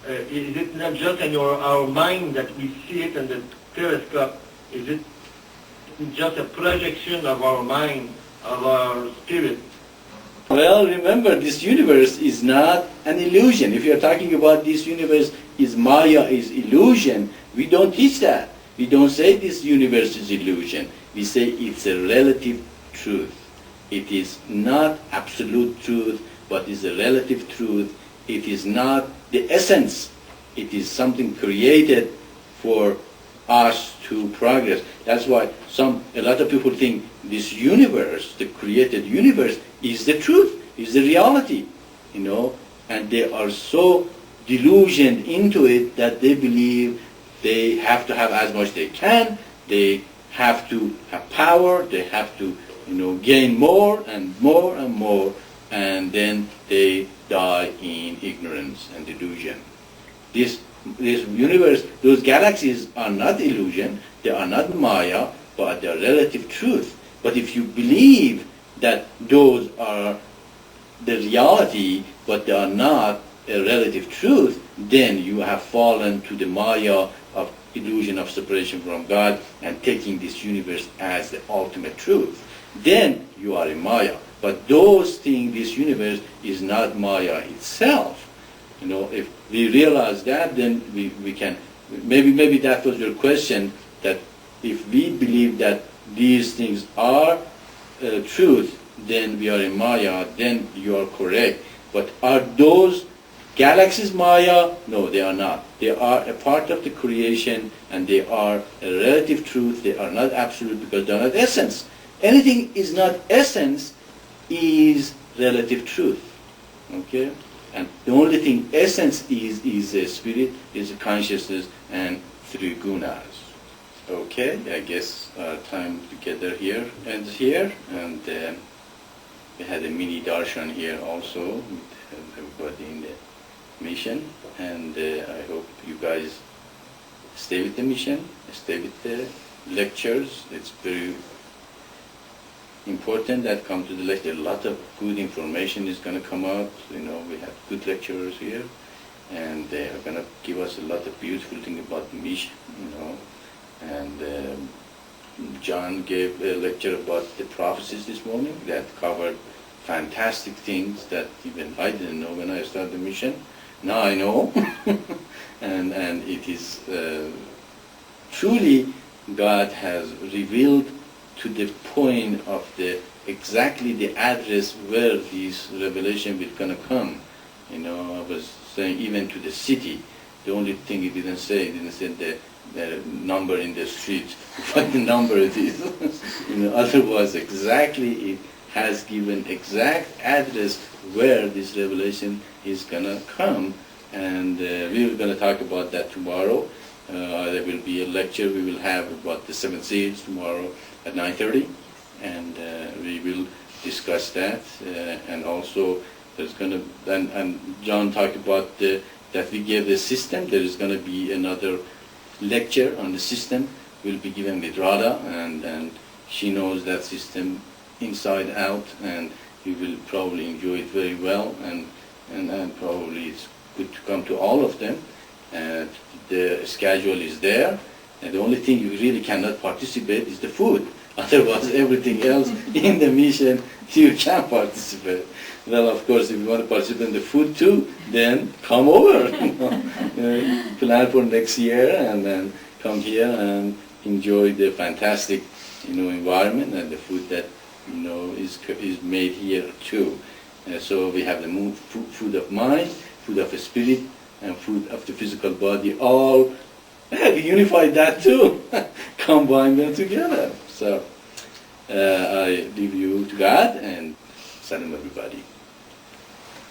is it not just in our mind that we see it in the telescope? Is it just a projection of our mind, of our spirit? Well, remember, this universe is not an illusion. If you're talking about this universe is Maya, is illusion, we don't teach that. We don't say this universe is illusion. We say it's a relative truth. It is not absolute truth, but is a relative truth. It is not the essence. It is something created for us to progress. That's why a lot of people think this universe, the created universe, is the truth, is the reality, and they are so delusioned into it that they believe they have to have as much they can, they have to have power, they have to, gain more and more and more, and then they die in ignorance and delusion. This universe, those galaxies are not illusion, they are not Maya, but they are relative truth. But if you believe that those are the reality, but they are not a relative truth, then you have fallen to the Maya of illusion of separation from God and taking this universe as the ultimate truth. Then you are in Maya. But those things, this universe is not Maya itself. If we realize that, then we can, maybe that was your question, that if we believe that these things are truth, then we are in Maya, then you are correct. But are those galaxies Maya? No, they are not. They are a part of the creation, and they are a relative truth. They are not absolute because they are not essence. Anything is not essence is relative truth. Okay? And the only thing essence is a spirit, is a consciousness, and three gunas. Okay, I guess our time together here ends here, and we had a mini darshan here also with everybody in the mission, and I hope you guys stay with the mission, stay with the lectures. It's very important that come to the lecture. A lot of good information is going to come out. We have good lecturers here, and they are going to give us a lot of beautiful things about the mission, And John gave a lecture about the prophecies this morning that covered fantastic things that even I didn't know when I started the mission. Now I know. and it is truly God has revealed to the point of exactly the address where this revelation is going to come. I was saying even to the city, the only thing he didn't say the number in the street, what the number it is. Otherwise exactly it has given exact address where this revelation is gonna come, and we're gonna talk about that tomorrow. There will be a lecture we will have about the seven seals tomorrow at 9:30, and we will discuss that. And also, there's gonna and John talked about that we gave the system. There is gonna be another lecture on the system. Will be given with Radha, and she knows that system inside out, and you will probably enjoy it very well, and probably it's good to come to all of them. The schedule is there, and the only thing you really cannot participate is the food. Otherwise, everything else in the mission, you can participate. Well, of course, if you want to participate in the food too, then come over. Plan for next year, and then come here and enjoy the fantastic, environment and the food that is made here too. So we have the food of mind, food of the spirit, and food of the physical body. All we unified that too. Combine them together. So I leave you to God, and salam everybody.